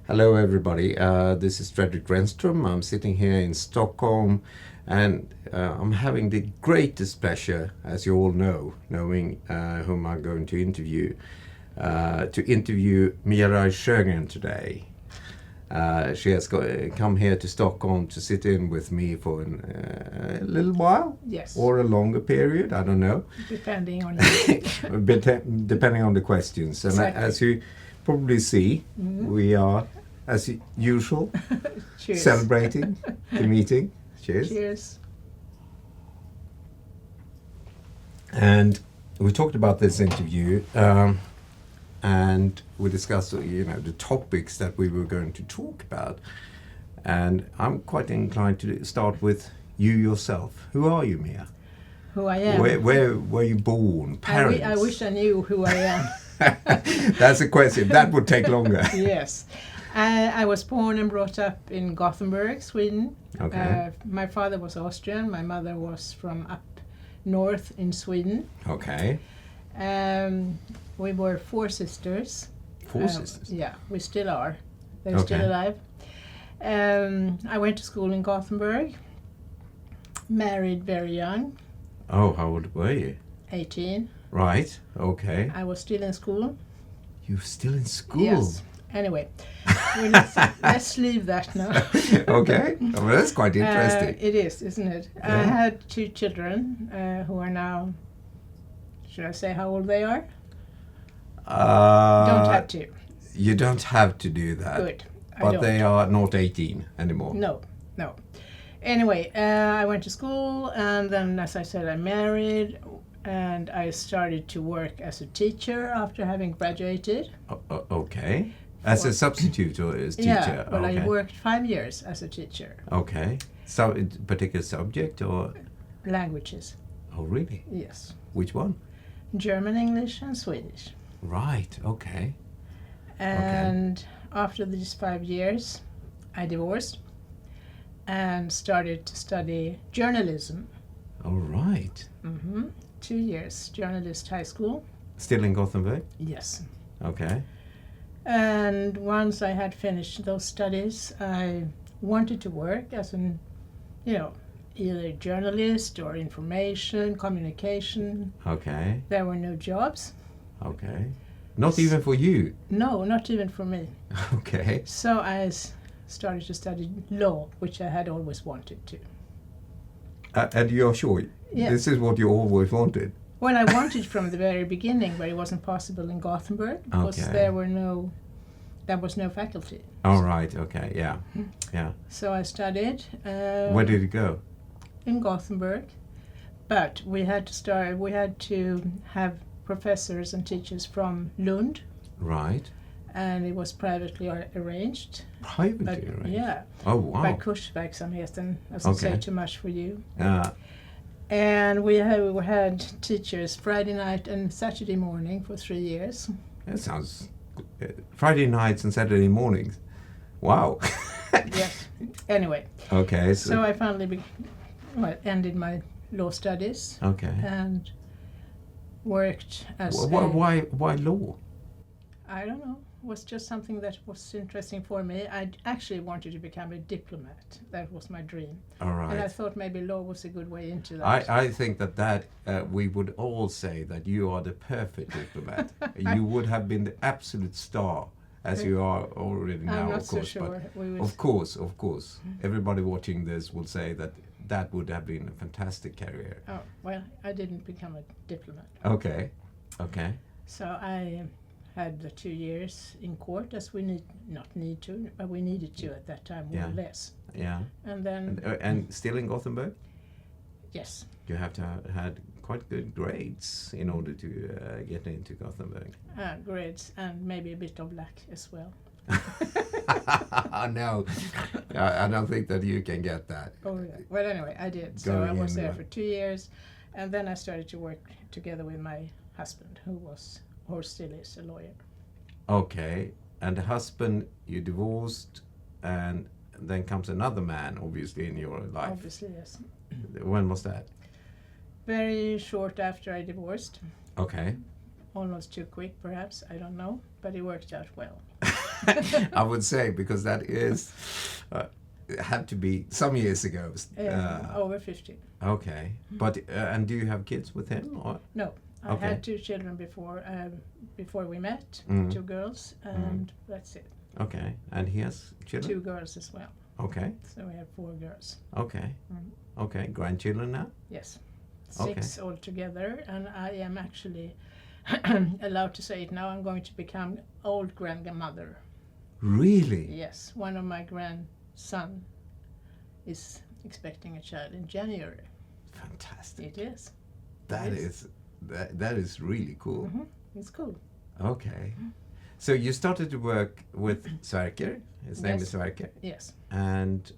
Hello, everybody. This is Fredrik Renström. I'm sitting here in Stockholm, and I'm having the greatest pleasure, as you all know, knowing whom I'm going to interview Mia Sjogren today. She has come here to Stockholm to sit in with me for a little while, yes, or a longer period. I don't know, depending on depending on the questions. And exactly. as you probably see, we are, as usual, celebrating the meeting. Cheers. Cheers. And we talked about this interview, and we discussed, the topics that we were going to talk about. And I'm quite inclined to start with you yourself. Who are you, Mia? Who I am? Where were you born? Parents? I wish I knew who I am. That's a question. That would take longer. Yes. I was born and brought up in Gothenburg, Sweden. Okay. My father was Austrian. My mother was from up north in Sweden. Okay. We were 4 sisters. 4 sisters? Yeah, we still are. They're Okay. still alive. I went to school in Gothenburg. Married very young. Oh, how old were you? 18. Right, okay. I was still in school. You were still in school? Yes. Anyway, let's leave that now. Okay, well, that's quite interesting. It is, isn't it? Yeah. I had 2 children who are now, should I say how old they are? Don't have to. You don't have to do that. Good. But they are not 18 anymore. No. Anyway, I went to school, and then, as I said, I married, and I started to work as a teacher after having graduated. Okay. As a substitute or as teacher? Yeah, well, okay. I worked 5 years as a teacher. Okay. So, a particular subject or? Languages. Oh, really? Yes. Which one? German, English, and Swedish. Right, okay. And after these 5 years, I divorced and started to study journalism. All right. 2 years, journalist high school. Still in Gothenburg? Yes. Okay. And once I had finished those studies, I wanted to work as an, either journalist or information, communication. Okay. There were no jobs. Okay. Not even for you? No, not even for me. Okay. So I started to study law, which I had always wanted to. And you're sure? Yeah. This is what you always wanted? Well, I wanted from the very beginning, but it wasn't possible in Gothenburg because Okay. there was no faculty. All right, okay, yeah. Yeah. So I studied. Where did it go? In Gothenburg, but we had to have professors and teachers from Lund, Right. and it was privately arranged. Privately arranged? Yeah. Oh, wow. By kursverksamheten, doesn't say Okay. too much for you. Yeah. And we had teachers Friday night and Saturday morning for 3 years. That sounds Friday nights and Saturday mornings. Wow. Yes. Anyway. Okay. So I finally ended my law studies Okay. and worked as Why law? I don't know. It was just something that was interesting for me. I actually wanted to become a diplomat. That was my dream. All right. And I thought maybe law was a good way into that. I think that we would all say that you are the perfect diplomat. You would have been the absolute star, as you are already now, I'm not of course. so sure. But of course, everybody watching this will say that would have been a fantastic career. Oh, well, I didn't become a diplomat. Okay. So I had the 2 years in court, as we but we needed to at that time, more or less. Yeah. And then, and still in Gothenburg? yes. You have to have had quite good grades in order to get into Gothenburg. Grades and maybe a bit of luck as well. No, I don't think that you can get that. Oh, yeah. Well, anyway, I did. So I was there for 2 years, and then I started to work together with my husband, who was, or still is, a lawyer. Okay, and the husband, you divorced, and then comes another man, obviously, in your life. Obviously, yes. When was that? Very short after I divorced. Okay. Almost too quick, perhaps, I don't know, but it worked out well. I would say, because that is it had to be some years ago. Over 50. Okay, but and do you have kids with him? Or? No, I Okay. had 2 children before we met, Mm. 2 girls, and that's it. Okay, and he has children? 2 girls as well. Okay, So we have 4 girls. okay, Mm. okay. Grandchildren now? Yes. Okay. 6 altogether, and I am actually allowed to say it now. I'm going to become old grandmother. Really? Yes, one of my grandson is expecting a child in January. Fantastic. It is. That It is that is really cool. Mm-hmm. It's cool. Okay. So you started to work with Sverker. His name is Yes. Sverker. Yes. And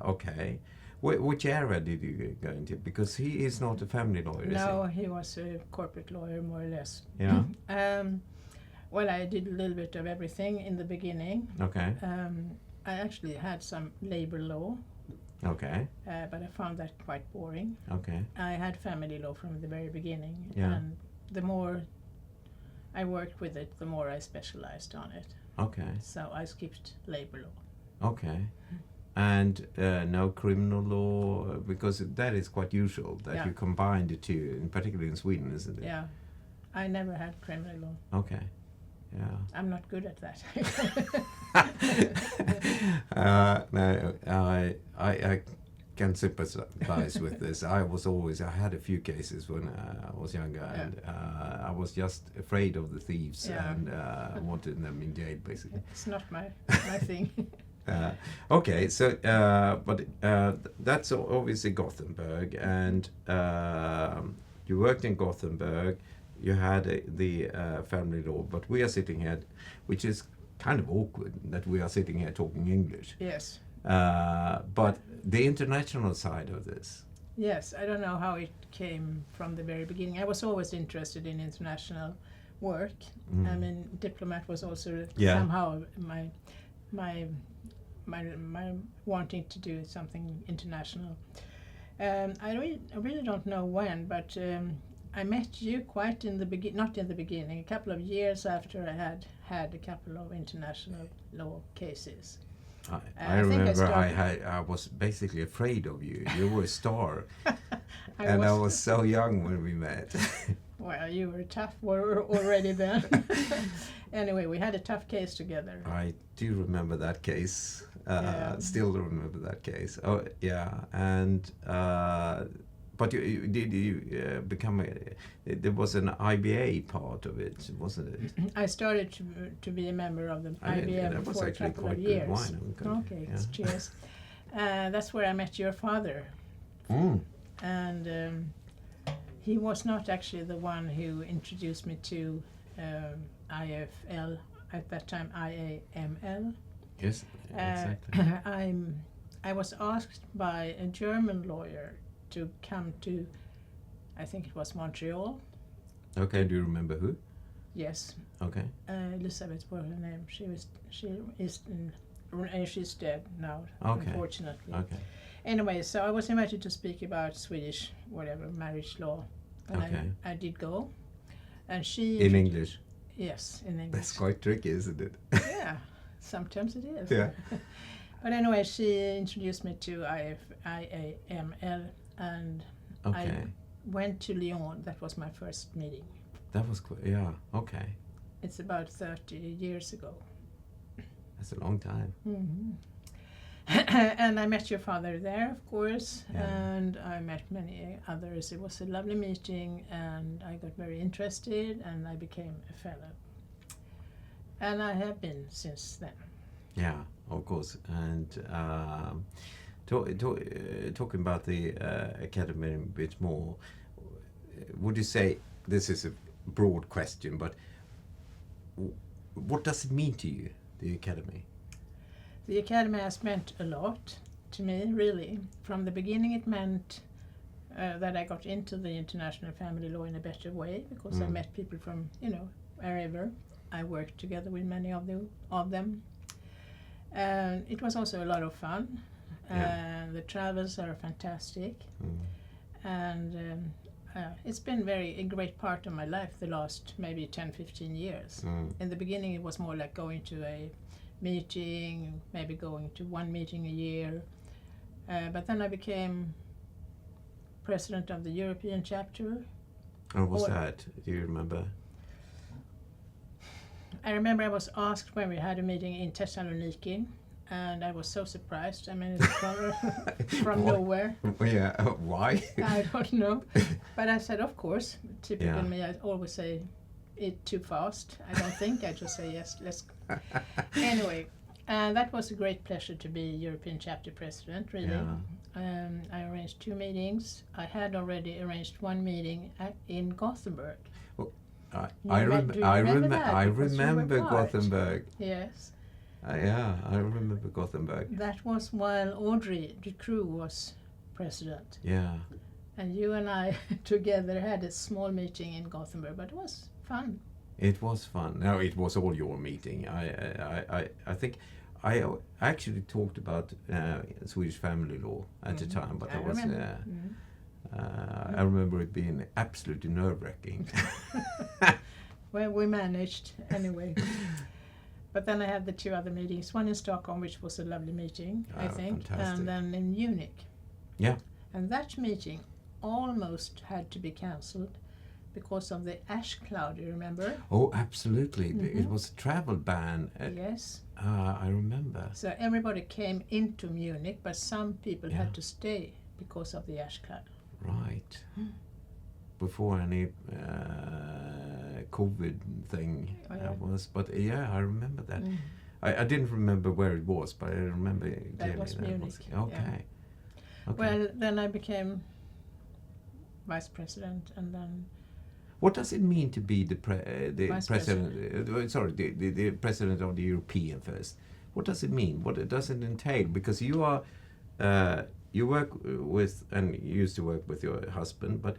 okay, which area did you go into? Because he is not a family lawyer, No, he was a corporate lawyer, more or less. is he? Yeah. Well, I did a little bit of everything in the beginning. Okay. I actually had some labor law, Okay. but I found that quite boring. Okay. I had family law from the very beginning, Yeah. and the more I worked with it, the more I specialized on it. Okay. So I skipped labor law. Okay. And no criminal law, because that is quite usual that Yeah. you combine the two, and particularly in Sweden, isn't it? Yeah, I never had criminal law. Okay. Yeah. I'm not good at that. No, I can sympathize with this. I had a few cases when I was younger, and I was just afraid of the thieves Yeah. and wanted them in jail, basically. It's not my thing. Okay, so but that's obviously Gothenburg, and you worked in Gothenburg. You had the family law, but we are sitting here, which is kind of awkward that we are sitting here talking English. Yes. But the international side of this. Yes, I don't know how it came from the very beginning. I was always interested in international work. Mm. I mean, diplomat was also Yeah. somehow my wanting to do something international. I really don't know when, but I met you quite in the not in the beginning, a couple of years after I had a couple of international law cases. I I think I remember started- I was basically afraid of you. You were a star, I and I was so young when we met. Well, you were tough already then. Anyway, we had a tough case together. I do remember that case. Yeah. Still remember that case. Oh yeah, and but you become there was an IBA part of it, wasn't it? I started to be a member of the I mean, IBM that was for a actually couple of quite good years. wine. Okay, Yeah. cheers. That's where I met your father, Mm. and he was not actually the one who introduced me to IAFL at that time, IAML. Yes, exactly. I was asked by a German lawyer to come to, I think it was Montreal. Okay, do you remember who? Yes, Okay. Elizabeth was her name. She's dead now, Okay. unfortunately. Okay. Anyway, so I was invited to speak about Swedish, whatever, marriage law. And Okay. I did go. And she... In English. Yes, in English. That's quite tricky, isn't it? Yeah, sometimes it is. Yeah. But anyway, she introduced me to IAML, and Okay. I went to Lyon. That was my first meeting. That was yeah. Okay. It's about 30 years ago. That's a long time. Mm-hmm. And I met your father there, of course, Yeah. and I met many others. It was a lovely meeting, and I got very interested, and I became a fellow. And I have been since then. Yeah, of course. And talking about the academy a bit more, would you say, this is a broad question, but what does it mean to you, the academy? The academy has meant a lot to me, really. From the beginning it meant that I got into the international family law in a better way, because I met people from, wherever. I worked together with many of them. And it was also a lot of fun. Yeah. The travels are fantastic. And it's been a great part of my life the last maybe 10-15 years. In the beginning it was more like going to a meeting, maybe going to one meeting a year, but then I became president of the European chapter. And what was that? Do you remember? I remember I was asked when we had a meeting in Thessaloniki, and I was so surprised. I mean, it's from nowhere. Yeah, why? I don't know. But I said, of course. Typical Yeah. me, I always say it too fast. I don't think, I just say yes, let's go. Anyway, that was a great pleasure to be European chapter president, really. Yeah. I arranged 2 meetings. I had already arranged 1 meeting in Gothenburg. I do you remember that? I Because you were remember part. Gothenburg. Yes. Yeah, I remember Gothenburg. That was while Audrey Ducroux was president. Yeah. And you and I together had a small meeting in Gothenburg, but it was fun. It was fun. No, it was all your meeting. I think I actually talked about Swedish family law at the time, but I I was. remember. I remember it being absolutely nerve-wracking. Well, we managed anyway. But then I had the 2 other meetings, one in Stockholm, which was a lovely meeting, I think, fantastic. and then in Munich. Yeah. And that meeting almost had to be cancelled because of the ash cloud, you remember? Oh, absolutely. It was a travel ban. Yes. I remember. So everybody came into Munich, but some people Yeah. had to stay because of the ash cloud. Right. Before any COVID thing was, but yeah, I remember that. I didn't remember where it was, but I remember That clearly. was Munich. Okay. Okay. Well, then I became vice president, and then What does it mean to be the Vice president? Sorry, the president of the European first. What does it mean? What does it entail? Because you are you work with and used to work with your husband, but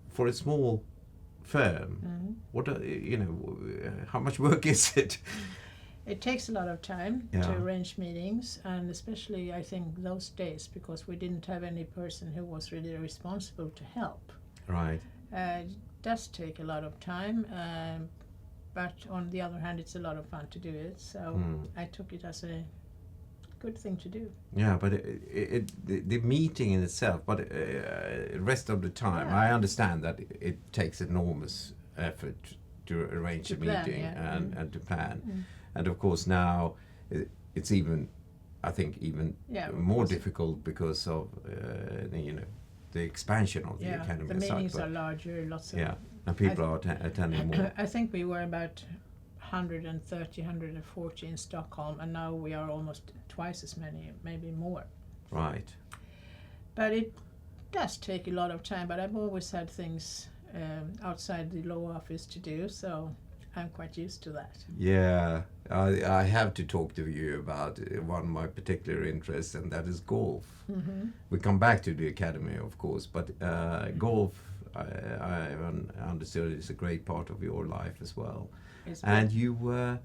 for a small firm, what how much work is it? it takes a lot of time Yeah. to arrange meetings, and especially I think those days, because we didn't have any person who was really responsible to help. Right. It does take a lot of time, but on the other hand, it's a lot of fun to do it. So I took it as a good thing to do. Yeah, but the meeting in itself, but rest of the time, Yeah. I understand that it takes enormous effort to arrange To a plan, meeting yeah. and to plan. And of course now it's even, I think, even Yeah, of more course. difficult because of the expansion of the academy. the as such, meetings but are larger, lots of. yeah, and people are attending more. I think we were about 130, 140 in Stockholm, and now we are almost twice as many, maybe more. Right. But it does take a lot of time, but I've always had things outside the law office to do, so I'm quite used to that. Yeah, I have to talk to you about one of my particular interests, and that is golf. We come back to the academy, of course, but golf, I understood, is a great part of your life as well. And you were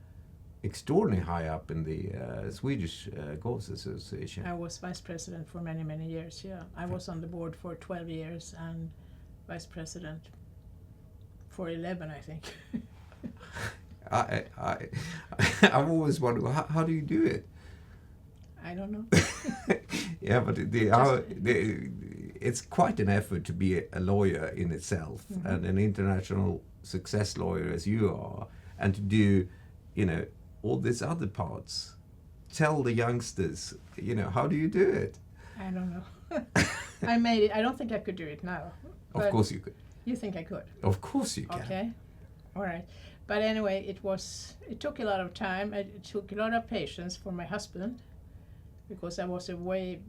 extraordinarily high up in the Swedish Golf Association. I was vice president for many, many years, yeah. I was on the board for 12 years and vice president for 11, I think. I've always wondered, how do you do it? I don't know. Yeah, but it's quite an effort to be a lawyer in itself, and an international success lawyer as you are, and to do, all these other parts. Tell the youngsters, how do you do it? I don't know. I made it. I don't think I could do it now. Of But course you could. You think I could? Of course you can. Okay. All right. But anyway, it took a lot of time. It took a lot of patience for my husband, because I was away,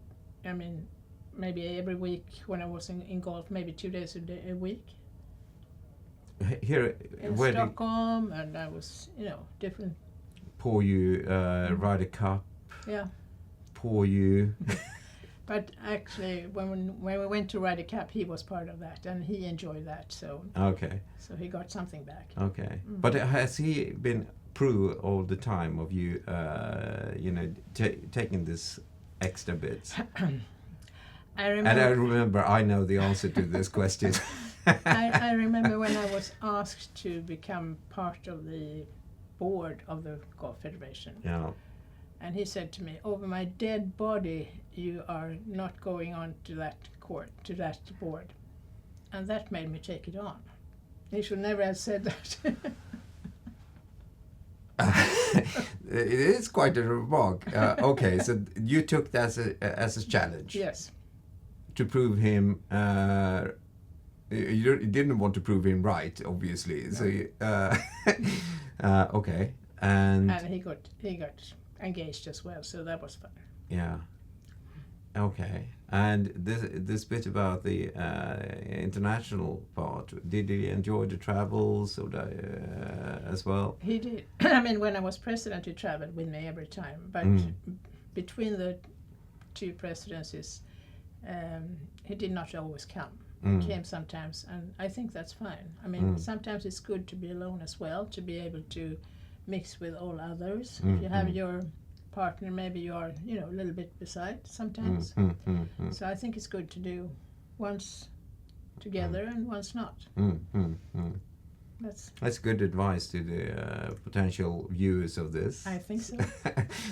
maybe every week when I was in golf, maybe 2 days a week. Here, In where Stockholm, and I was, different. pour you Ryder Cup, Yeah. pour you. But actually, when we went to Ryder Cup, he was part of that, and he enjoyed that. So Okay. he got something back. Okay. But has he been pro all the time of you, taking this extra bits? I remember. And I remember, I know the answer to this question. I remember when I was asked to become part of the board of the Golf Federation. Yeah. And he said to me, over my dead body, you are not going on to that court, to that board. And that made me take it on. He should never have said that. It is quite a remark. Okay, so you took that as a challenge. Yes. To prove him, you didn't want to prove him right, obviously. No. So, okay, and he got engaged as well, so that was fun. yeah, okay, and this bit about the international part. Did he enjoy the travels or as well? He did. I mean, when I was president, he traveled with me every time. But between the two presidencies, he did not always come. He came sometimes, and I think that's fine. I mean, sometimes it's good to be alone as well, to be able to mix with all others. If you have your partner, maybe you are, a little bit beside sometimes. So I think it's good to do once together and once not. That's good advice to the potential viewers of this. I think so.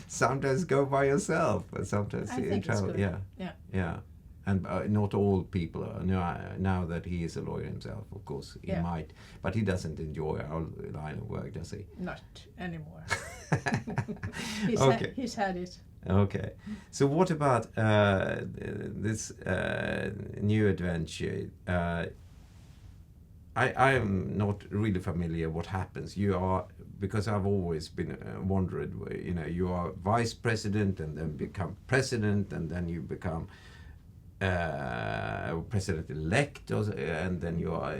Sometimes go by yourself, but sometimes I think travel. it's good. Yeah. And not all people are. Now that he is a lawyer himself, of course, he might. But he doesn't enjoy our line of work, does he? Not anymore. Okay. He's had it. Okay. So what about this new adventure? I am not really familiar what happens. You are, because I've always been wondered, you are vice president and then become president and then you become president-elect, and then you are,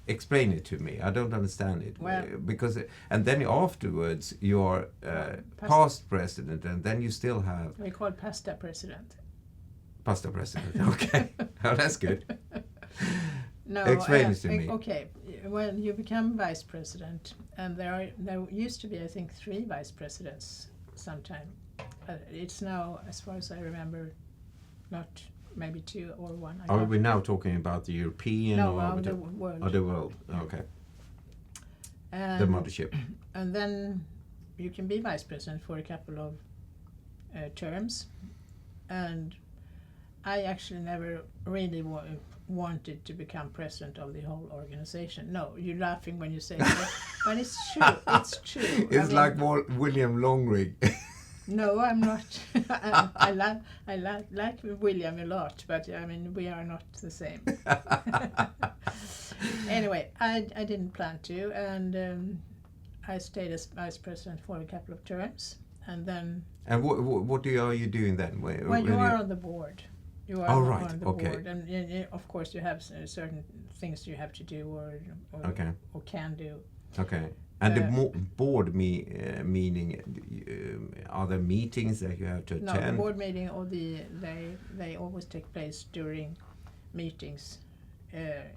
explain it to me. I don't understand it. Well, because, and then afterwards you are past president, and then you still have... We call pasta president. Pasta president, okay. Oh, that's good. No, explain it to me. Okay, well, you become vice president, and there used to be, I think, 3 vice presidents sometime. It's now, as far as I remember, not... maybe 2 or 1. Are we now talking about the European or the world? Oh, the world. Okay. And, the mothership. And then you can be vice president for a couple of terms. And I actually never really wanted to become president of the whole organization. No, you're laughing when you say that, but it's true. It's true. It's like William Longrig. No, I'm not. I like William a lot, but I mean we are not the same. Anyway, I didn't plan to, and I stayed as vice president for a couple of terms, and then. And what are you doing then? Well, you are on the board. You are right. on the Okay. board, and of course you have certain things you have to do or can do. Okay. And the board meaning, are there meetings that you have to attend? No, the board meeting or they always take place during meetings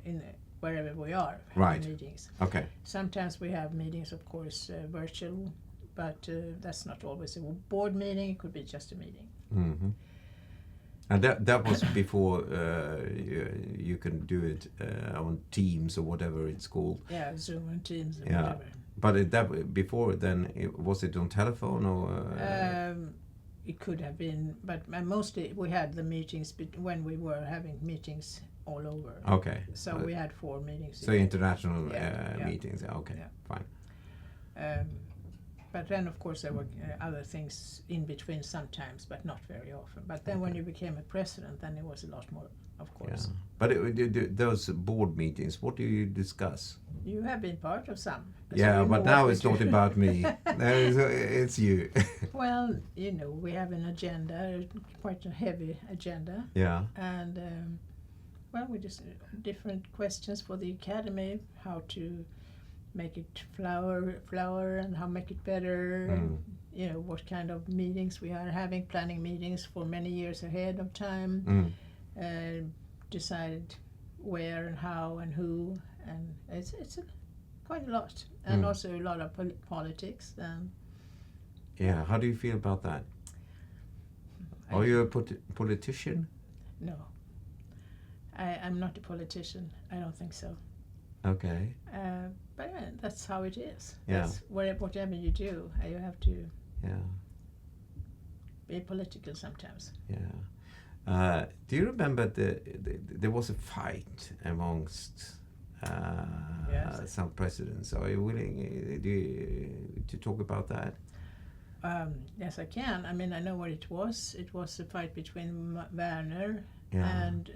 in wherever we are. Right. Meetings. Okay. Sometimes we have meetings, of course, virtual, but that's not always a board meeting. It could be just a meeting. Mm-hmm. And that was before you can do it on Teams or whatever it's called. Yeah, Zoom and Teams and whatever. But before then, was it on telephone or? It could have been, but mostly we had the meetings when we were having meetings all over. Okay. So we had 4 meetings. So international meetings. Okay, fine. But then, of course, there were other things in between sometimes, but not very often. But then when you became a president, then it was a lot more, of course. Yeah. But those board meetings, what do you discuss? You have been part of some. Yeah, but now it's not about me. It's you. Well, we have an agenda, quite a heavy agenda. Yeah. And, we just different questions for the academy, how to make it flower and how make it better, and, what kind of meetings we are having, planning meetings for many years ahead of time, decide where and how and who, and it's quite a lot, and also a lot of politics. Yeah, how do you feel about that? Are you a politician? No. I'm not a politician. I don't think so. Okay. But that's how it is. Yeah. That's whatever you do, you have to Yeah. be political sometimes. Yeah. Do you remember there was a fight amongst Yes. some presidents? Are you willing to talk about that? Yes, I can. I mean, I know what it was. It was a fight between Werner Yeah. and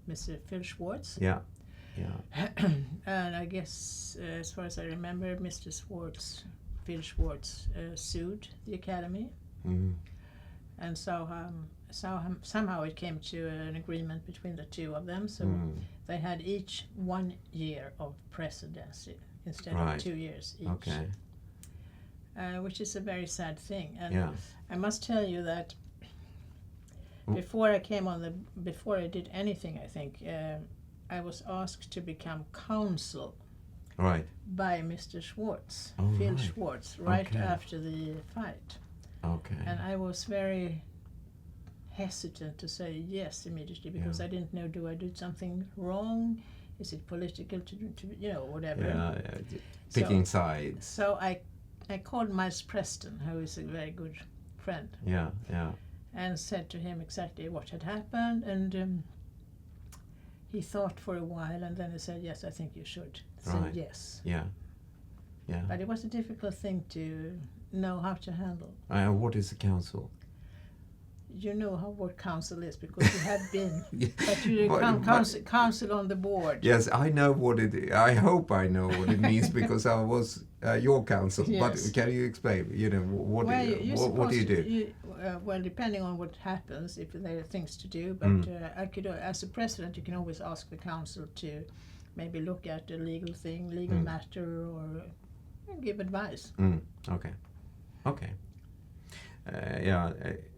Mr. Phil Schwartz. Yeah. Yeah. And I guess, as far as I remember, Phil Schwartz, sued the academy. Mm. And so somehow it came to an agreement between the two of them. So they had each 1 year of presidency instead Right. of 2 years each. Okay. Which is a very sad thing. And Yeah. I must tell you that before I did anything, I think, I was asked to become counsel Right. by Mr. Schwartz, Oh, Phil right. Schwartz, right Okay. after the fight. Okay. And I was very hesitant to say yes immediately because Yeah. I didn't know, do I do something wrong? Is it political to whatever? Yeah. Picking sides. So I called Miles Preston, who is a very good friend, Yeah. Yeah. and said to him exactly what had happened. And he thought for a while, and then he said, yes, I think you should say Right. yes. Yeah. Yeah. But it was a difficult thing to know how to handle. What is the council? You know what council is because you have been, Yeah. but you council on the board. Yes, I know what it is. I hope I know what it means because I was your counsel. Yes. But can you explain? What do you do? Well, depending on what happens, if there are things to do, but I could, as a president, you can always ask the council to maybe look at a legal matter, or give advice. Okay. Yeah,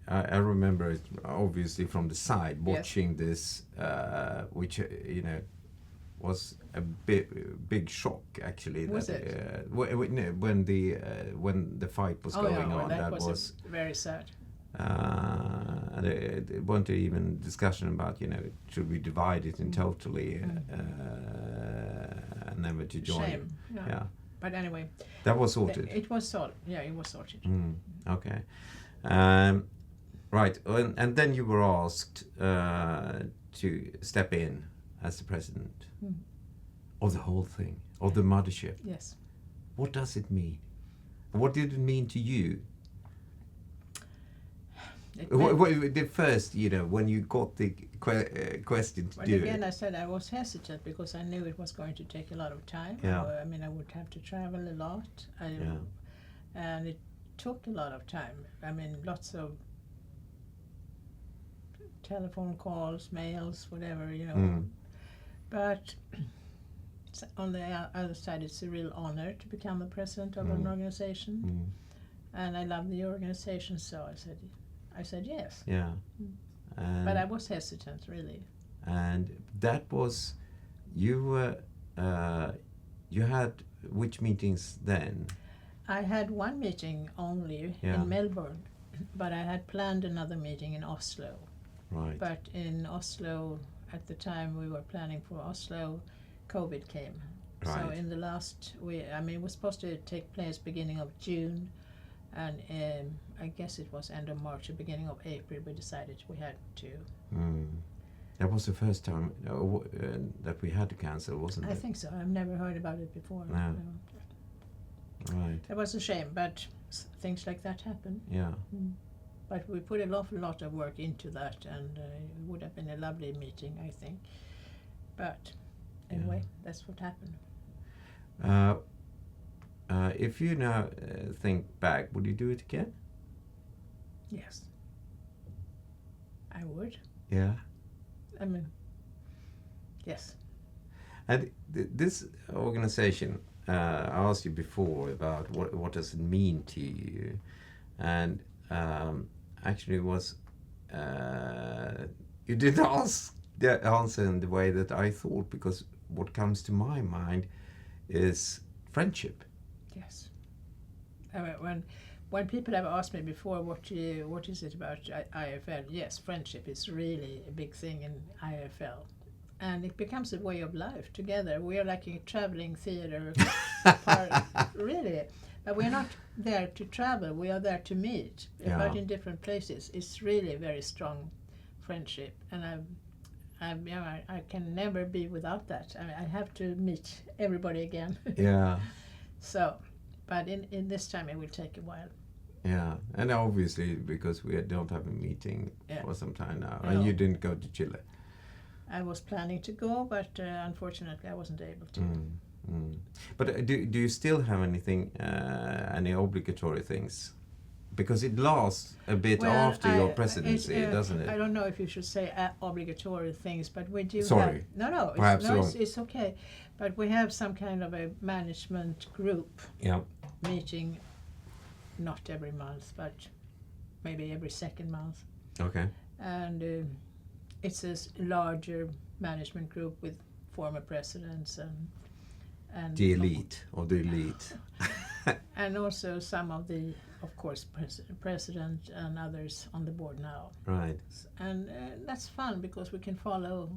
I remember it obviously from the side watching this, which was a big shock actually. Was that, it? When the fight was going on, that was very sad. And there wasn't even discussion about should we divide it in totally and never to join. Shame. Yeah. But anyway, that was sorted. It was sorted. Yeah, it was sorted. Okay. Right, and then you were asked to step in as the president of the whole thing, of the mothership. Yes. What does it mean? What did it mean to you? The first, when you got the question to do it. Again, I said I was hesitant because I knew it was going to take a lot of time. Yeah. I mean, I would have to travel a lot. And it took a lot of time. I mean, lots of telephone calls, mails, whatever, But on the other side, it's a real honor to become the president of an organization. And I love the organization, so I said yes. Yeah. But I was hesitant, really. And that was, you had which meetings then? I had one meeting only in Melbourne, but I had planned another meeting in Oslo. Right. But in Oslo, at the time we were planning for Oslo, COVID came. Right. So in the last, it was supposed to take place beginning of June, and I guess it was end of March or beginning of April we decided we had to. That was the first time that we had to cancel, wasn't it? I think so. I've never heard about it before. No. Right. It was a shame, but things like that happen. Yeah. But we put an awful lot of work into that, and it would have been a lovely meeting, I think. But anyway, that's what happened. If you now think back, would you do it again? Yes. I would. Yeah. I mean, yes. And this organization, I asked you before about what does it mean to you, and actually was you didn't answer in the way that I thought, because what comes to my mind is friendship. Yes. I mean, when people have asked me before what is it about IAFL, yes, friendship is really a big thing in IAFL. and it becomes a way of life together. We are like a traveling theater, really. But we're not there to travel. We are there to meet, but in different places. It's really a very strong friendship, and I can never be without that. I have to meet everybody again. Yeah. So, but in this time it will take a while. Yeah, and obviously because we don't have a meeting for some time now, and you didn't go to Chile. I was planning to go, but unfortunately I wasn't able to. But do you still have anything, any obligatory things? Because it lasts a bit after your presidency, doesn't it? I don't know if you should say obligatory things, but we do. Sorry. It's okay. But we have some kind of a management group meeting, not every month, but maybe every second month. Okay. And it's a larger management group with former presidents and the elite of the elite. And also some of the, of course, president and others on the board now. Right. And that's fun because we can follow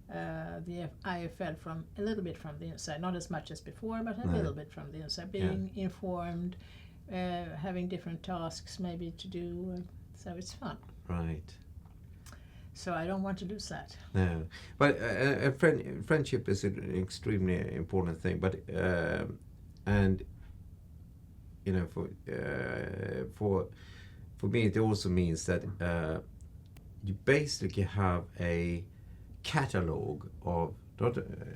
the IAFL from a little bit from the inside, not as much as before, but a little bit from the inside, being informed, having different tasks maybe to do, so it's fun. Right. So I don't want to lose that. No, but friendship is an extremely important thing. But and you know, for me, it also means that you basically have a catalog of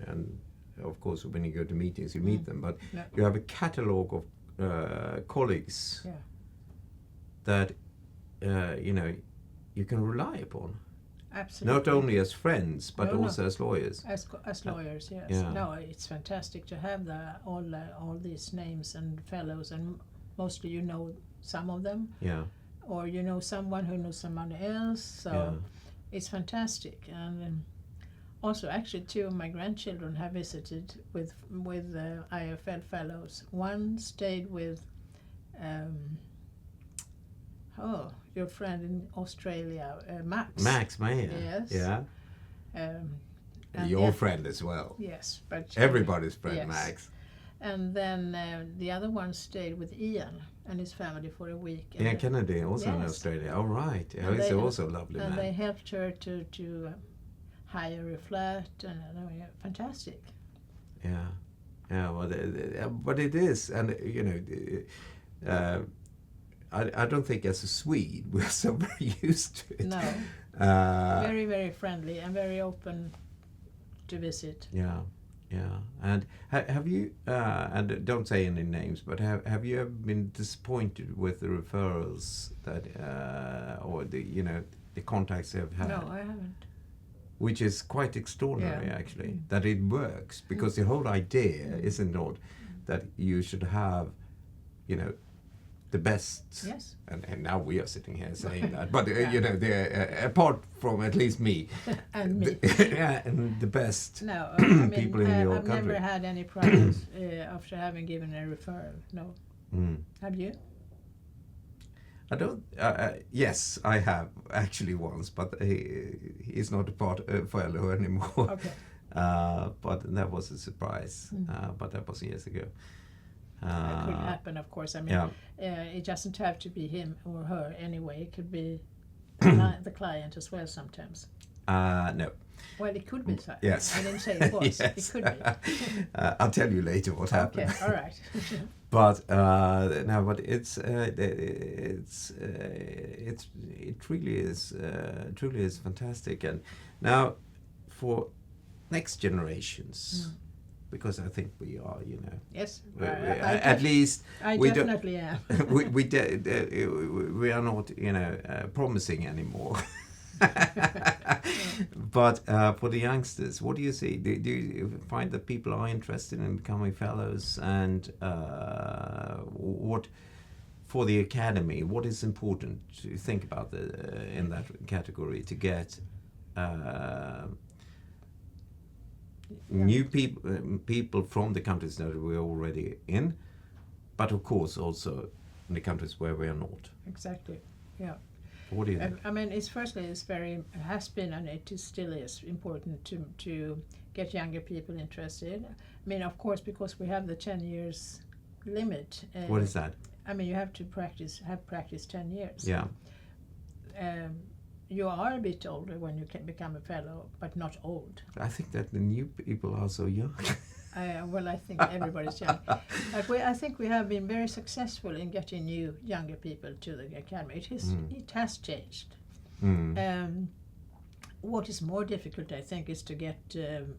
and of course when you go to meetings you meet them, but you have a catalog of colleagues that you know you can rely upon. Absolutely. Not only as friends, but also as lawyers. As lawyers, yes. Yeah. No, it's fantastic to have all these names and fellows, and mostly you know some of them. Yeah. Or you know someone who knows someone else. So it's fantastic. And also, actually, 2 of my grandchildren have visited with IAFL fellows. One stayed with your friend in Australia, Max. Max Mayer. Yes. Yeah. And your friend as well. Yes, but everybody's friend, Max. And then the other one stayed with Ian and his family for a week. Ian Kennedy, also in Australia. Oh, right. Yeah, he's also a lovely man. And they helped her to hire a flat, and fantastic. Yeah. Yeah, well, but it is, and you know, I don't think as a Swede we're so very used to it. No. Very, very friendly and very open to visit. Yeah, yeah. And have you, and don't say any names, but have you ever been disappointed with the referrals that, or the contacts they've had? No, I haven't. Which is quite extraordinary, actually, that it works, because the whole idea is not that you should have, you know, the best, and now we are sitting here saying that, but you know, apart from at least me, and me, and the best people in your country. I've never had any problems after having given a referral. No, have you? I don't. Yes, I have actually once, but he's not a fellow anymore. Okay. But that was a surprise. But that was years ago. It could happen, of course. I mean, it doesn't have to be him or her anyway. It could be the client as well sometimes. No. Well, it could be. Yes. I didn't say it was. Yes. It could be. I'll tell you later what happened. Okay, all right. But no, but it truly is fantastic. And now for next generations. Because I think we are, you know. Yes. At least I definitely am. we are not, you know, promising anymore. But for the youngsters, what do you see? Do you find that people are interested in becoming fellows? And what for the academy? What is important to think about in that category to get? New people from the countries that we're already in, but of course also in the countries where we are not. Exactly, yeah. What do you think? I mean, it has been, and it is still is important to get younger people interested. I mean, of course, because we have the 10 years limit. What is that? I mean, you have to have practiced 10 years. Yeah. You are a bit older when you can become a fellow, but not old. I think that the new people are so young. Well, I think everybody's young. But I think we have been very successful in getting younger people to the academy. It has changed. What is more difficult, I think, is to get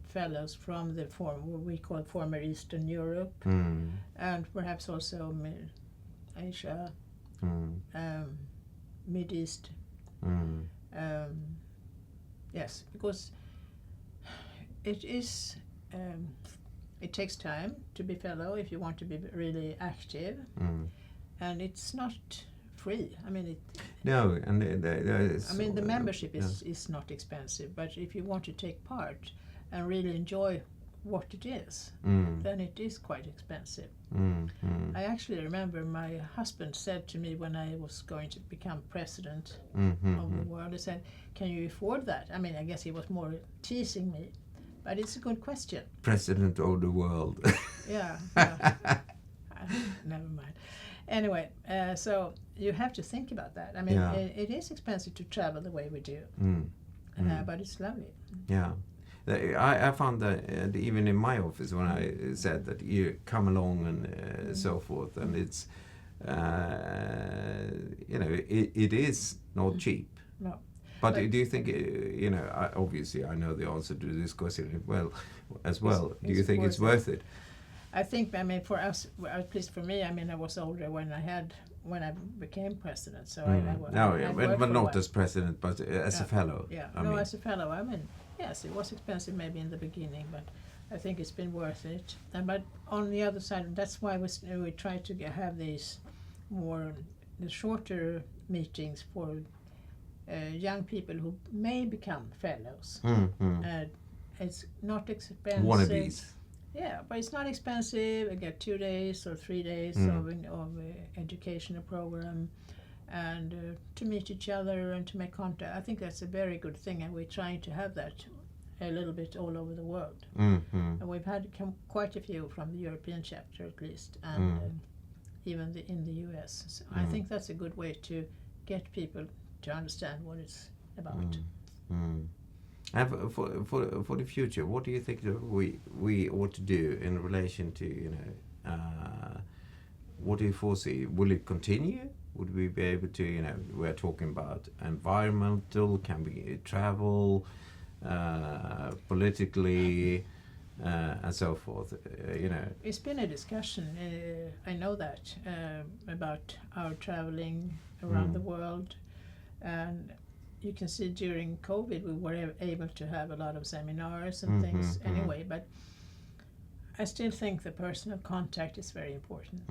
fellows from what we call former Eastern Europe, and perhaps also Asia, Mid East. Yes, because it takes time to be fellow if you want to be really active, and it's not free. I mean, no, and the membership is not expensive, but if you want to take part and really enjoy what it is, then it is quite expensive. I actually remember my husband said to me when I was going to become president of the world, he said, "Can you afford that?" I mean, I guess he was more teasing me, but it's a good question. President of the world. Yeah. Never mind. Anyway, so you have to think about that. I mean, it is expensive to travel the way we do, but it's lovely. Yeah. I found that even in my office when I said that you come along and so forth, and it's, it is not cheap. No. But do you think, obviously I know the answer to this question as well. Do you think it's worth it? I think, I mean, for us, at least for me, I mean, I was older when I became president, so but not as president, but as a fellow. Yeah, as a fellow, I mean, yes, it was expensive maybe in the beginning, but I think it's been worth it. But on the other side, that's why we try to have these the shorter meetings for young people who may become fellows. It's not expensive. Wannabes. Yeah, but it's not expensive. I get 2 days or 3 days of educational program, and to meet each other and to make contact. I think that's a very good thing, and we're trying to have that a little bit all over the world. And we've had quite a few from the European chapter at least, and even in the US. So I think that's a good way to get people to understand what it's about. And for the future, what do you think that we ought to do in relation to, what do you foresee? Will it continue? Would we be able to, we're talking about environmental, can we travel, politically, and so forth, It's been a discussion, I know that, about our traveling around the world, and you can see during COVID we were able to have a lot of seminars and things anyway, but I still think the personal contact is very important.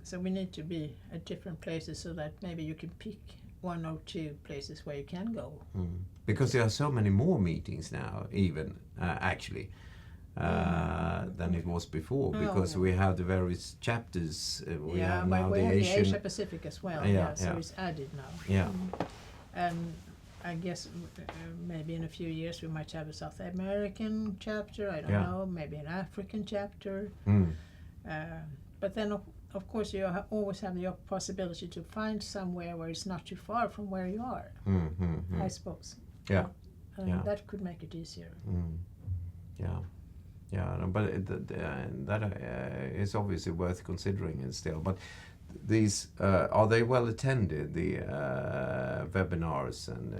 So we need to be at different places so that maybe you can pick 1 or 2 places where you can go. Because there are so many more meetings now, even actually, than it was before, because we have the various chapters. We have now we the have the Asia Pacific as well. So it's added now. Yeah. And I guess maybe in a few years we might have a South American chapter, I don't know, maybe an African chapter. But then of course you always have the possibility to find somewhere where it's not too far from where you are, I suppose. Yeah. That could make it easier. But that is obviously worth considering still. But these are they well attended, the webinars and?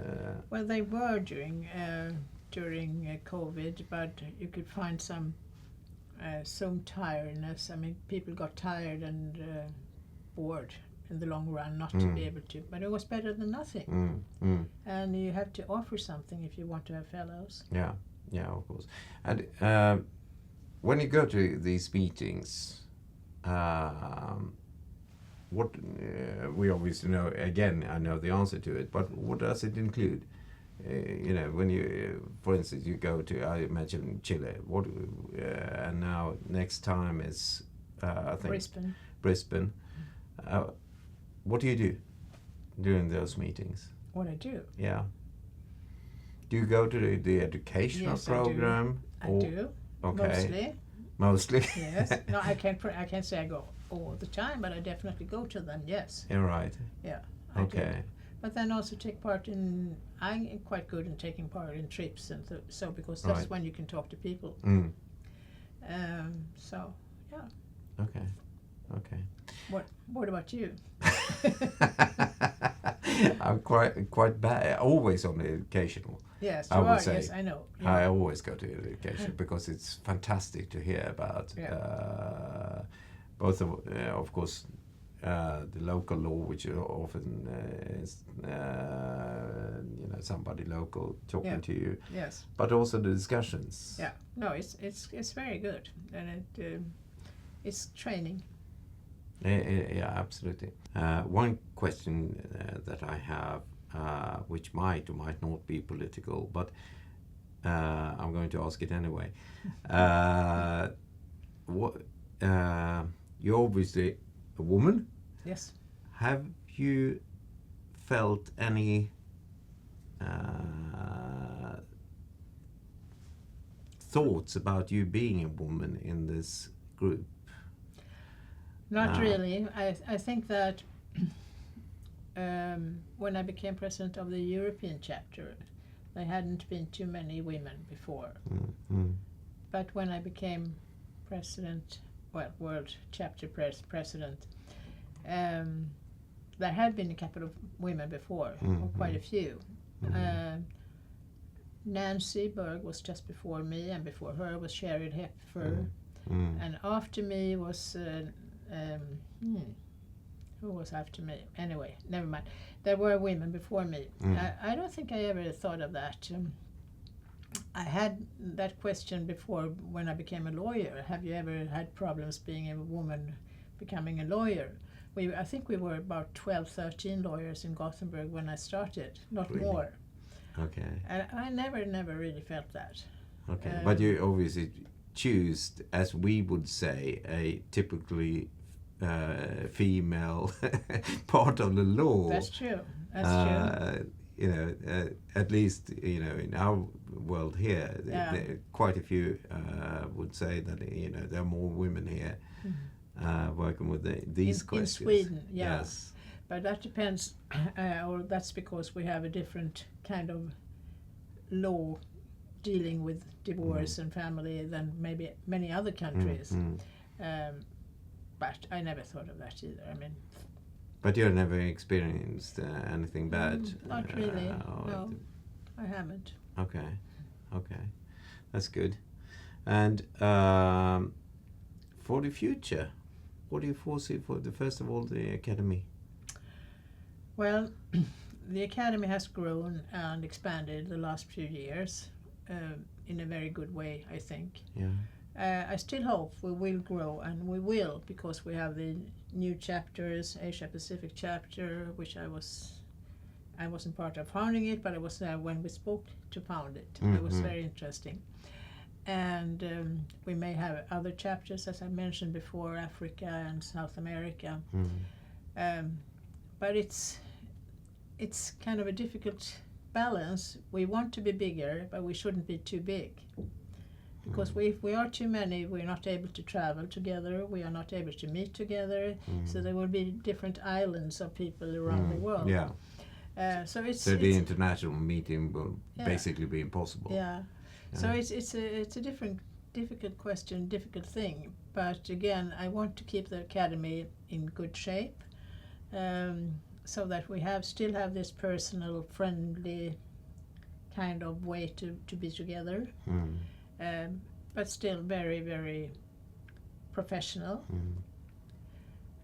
Well, they were during COVID, but you could find some tiredness. I mean, people got tired and bored in the long run not to be able to. But it was better than nothing. And you have to offer something if you want to have fellows. Yeah, of course. And when you go to these meetings, what we obviously know, again, I know the answer to it, but what does it include? When you, for instance, you go to, I mentioned Chile, and now next time is, I think, Brisbane. What do you do during those meetings? What I do? Yeah. Do you go to the educational Yes, program? I do. Okay. Mostly. Mostly. Yes. No, I can't say I go all the time, but I definitely go to them. Yes. You're right. Yeah. I Okay. do. But then also take part in. I'm quite good in taking part in trips and so because that's Right. when you can talk to people. Mm. So yeah. Okay. Okay. What about you? I'm quite bad. Always on the educational. Yes, I you would are. say. Yes, I know. I Yeah. always go to education because it's fantastic to hear about both of course the local law, which often is somebody local talking to you, Yes. but also the discussions. Yeah. No, it's very good, and it's training. Yeah, absolutely. One question that I have, which might or might not be political, but I'm going to ask it anyway. You're obviously a woman. Yes. Have you felt any thoughts about you being a woman in this group? Not really. I think that when I became president of the European chapter, there hadn't been too many women before. Mm-hmm. But when I became world chapter president, there had been a couple of women before, or quite a few. Nancy Berg was just before me, and before her was Sherry Hepfer, and after me was who was after me? Anyway, never mind. There were women before me. I don't think I ever thought of that. I had that question before when I became a lawyer. Have you ever had problems being a woman becoming a lawyer? I think we were about 12, 13 lawyers in Gothenburg when I started, not Really? more. Okay. And I never really felt that. Okay, but you obviously choose, as we would say, a typically female part of the law. That's true. That's true. At least in our world here, quite a few would say that there are more women here working with these questions. In Sweden, yeah. Yes. But that depends, or that's because we have a different kind of law dealing with divorce and family than maybe many other countries. But I never thought of that either. I mean. But you've never experienced anything bad? Not really. No, I haven't. Okay, that's good. And for the future, what do you foresee for first of all the academy? Well, the academy has grown and expanded the last few years in a very good way, I think. Yeah. I still hope we will grow, and we will, because we have the new chapters, Asia Pacific chapter, which I wasn't part of founding it, but I was there when we spoke to found it. It was very interesting. And we may have other chapters, as I mentioned before, Africa and South America. But it's kind of a difficult balance. We want to be bigger, but we shouldn't be too big. Because if we are too many, we're not able to travel together, we are not able to meet together, so there will be different islands of people around the world. Yeah. So the international meeting will basically be impossible. Yeah. So it's a difficult question, difficult thing. But again, I want to keep the academy in good shape, so that we still have this personal, friendly kind of way to be together. But still very, very professional.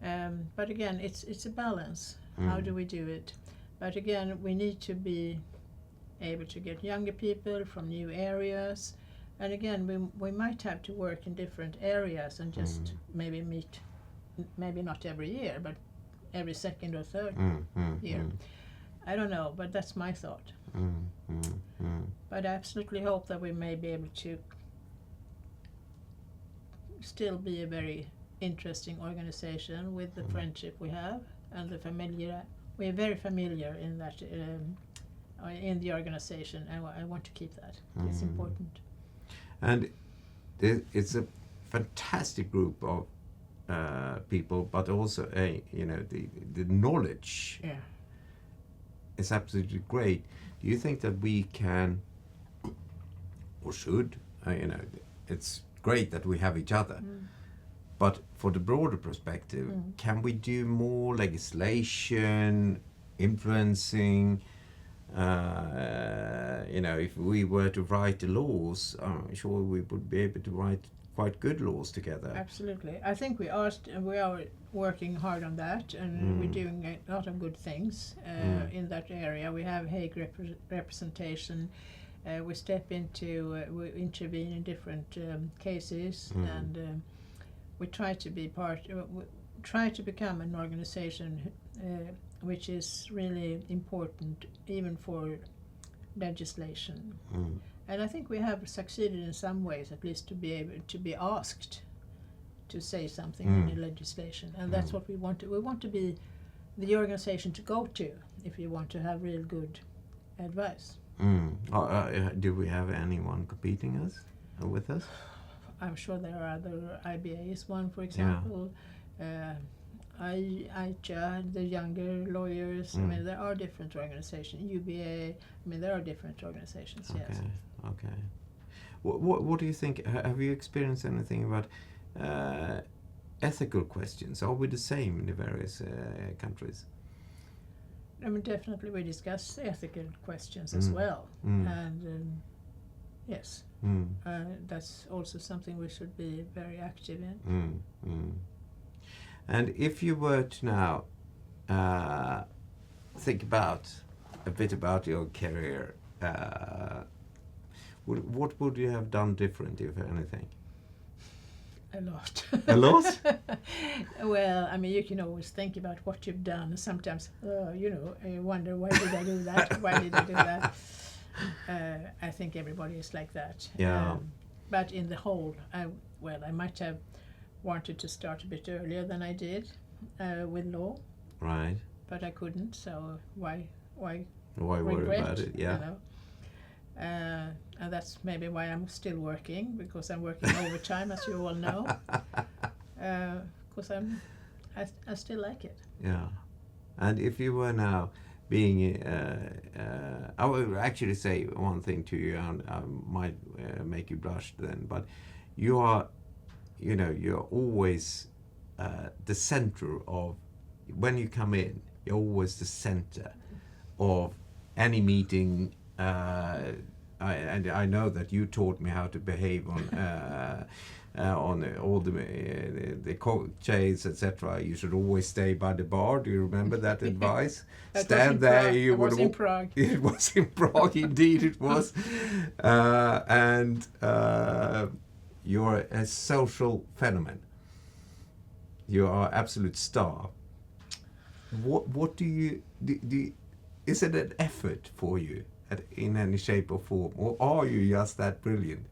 But again, it's a balance. How do we do it? But again, we need to be able to get younger people from new areas. And again, we might have to work in different areas and just maybe meet, maybe not every year, but every second or third year. I don't know, but that's my thought. But I absolutely hope that we may be able to still be a very interesting organization with the friendship we have and the familiar we're very familiar in that in the organization, and I want to keep that. It's important. And it's a fantastic group of people, but also the knowledge is absolutely great. Do you think that we can or should, it's great that we have each other, but for the broader perspective, can we do more legislation, influencing? If we were to write the laws, I'm sure we would be able to write quite good laws together. Absolutely. I think we are working hard on that, and we're doing a lot of good things in that area. We have Hague representation. We step into, we intervene in different cases, and we try to be try to become an organization which is really important even for legislation. And I think we have succeeded in some ways, at least to be able to be asked to say something in the legislation, and that's what we want to. We want to be the organization to go to if you want to have real good advice. Do we have anyone competing us with us? I'm sure there are other. IBA is one, for example. ICHA, the younger lawyers. I mean, there are different organizations. UBA. I mean, there are different organizations. Okay. Yes. Okay. What do you think? Have you experienced anything about ethical questions? Are we the same in the various countries? I mean, definitely we discuss ethical questions as well, and yes, that's also something we should be very active in. And if you were to now think about a bit about your career, what would you have done different, if anything? A lot. A lot? Well, I mean, you can always think about what you've done. Sometimes, I wonder, why did I do that? Why did I do that? I think everybody is like that. Yeah. But in the whole, I might have wanted to start a bit earlier than I did with law. Right. But I couldn't, so why worry regret, about it? Yeah. And that's maybe why I'm still working, because I'm working overtime, as you all know. Because I still like it. Yeah. And if you were now being, I would actually say one thing to you, and I might make you blush then, but you are, you're always the center of, when you come in, you're always the center of any meeting. And I know that you taught me how to behave on all the cocktails, etc. You should always stay by the bar. Do you remember that advice? That Stand there. You would. Was in Prague. It was in Prague, indeed. It was, and you're a social phenomenon. You are absolute star. What do you do? Is it an effort for you in any shape or form, or are you just that brilliant?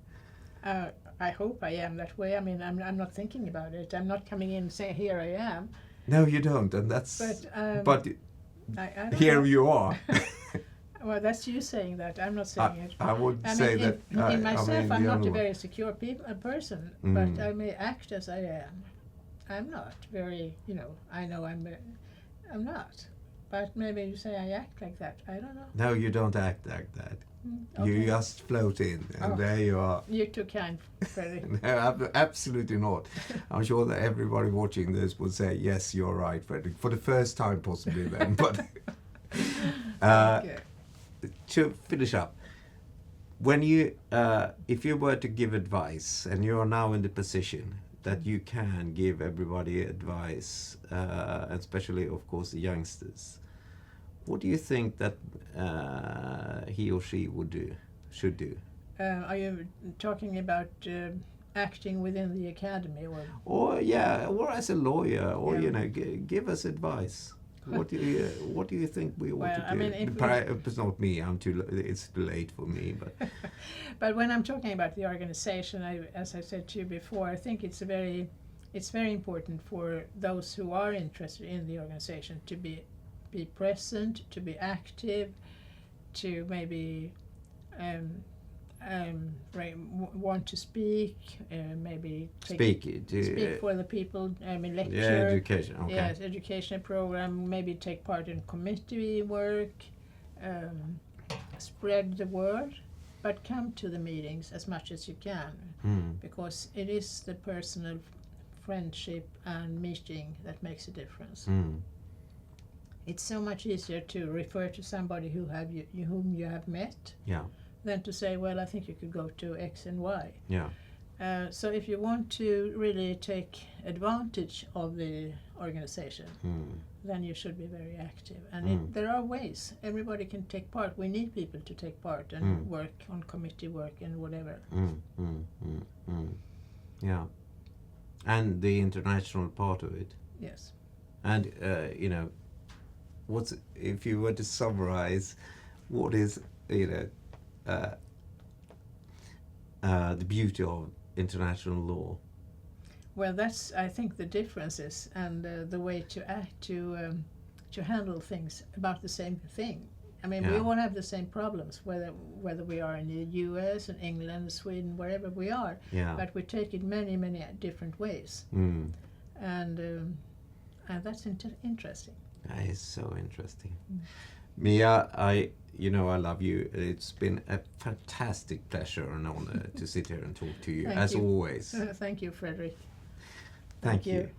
I hope I am that way. I mean, I'm not thinking about it. I'm not coming in and saying, here I am. No, you don't, and that's. But I here know. you are. Well, that's you saying that. I'm not saying it. I would say mean, that. In myself, I'm not a way. very secure person, but I may act as I am. I'm not very, I know I'm not. But maybe you say I act like that. I don't know. No, you don't act like that. Okay. You just float in, and there you are. You're too kind, Freddie. No, absolutely not. I'm sure that everybody watching this would say, yes, you're right, Fredrik. For the first time, possibly then. But Okay. to finish up, when you, if you were to give advice, and you are now in the position that you can give everybody advice, especially, of course, the youngsters, what do you think that he or she should do? Are you talking about acting within the academy, Or as a lawyer, or Yeah. give us advice. What do you think we ought to do? I mean, It's not me. It's too late for me. But but when I'm talking about the organization, as I said to you before, I think it's very important for those who are interested in the organization to be be present, to be active, to maybe want to speak, maybe Speak for the people, lecture. Yeah, education. Okay. Yes, education program, maybe take part in committee work, spread the word, but come to the meetings as much as you can, because it is the personal friendship and meeting that makes a difference. It's so much easier to refer to somebody whom you have met, Yeah. than to say, well, I think you could go to X and Y. Yeah. So if you want to really take advantage of the organization, then you should be very active. And there are ways. Everybody can take part. We need people to take part and work on committee work and whatever. Yeah. And the international part of it. Yes. And, if you were to summarize, what is, the beauty of international law? Well, that's, I think, the differences and the way to act, to handle things about the same thing. I mean, we all have the same problems, whether we are in the US and England, Sweden, wherever we are. Yeah. But we take it many, many different ways. And that's interesting. That is so interesting. Mia, I love you. It's been a fantastic pleasure and honor to sit here and talk to you, as always. Thank you, Frederick. Thank you.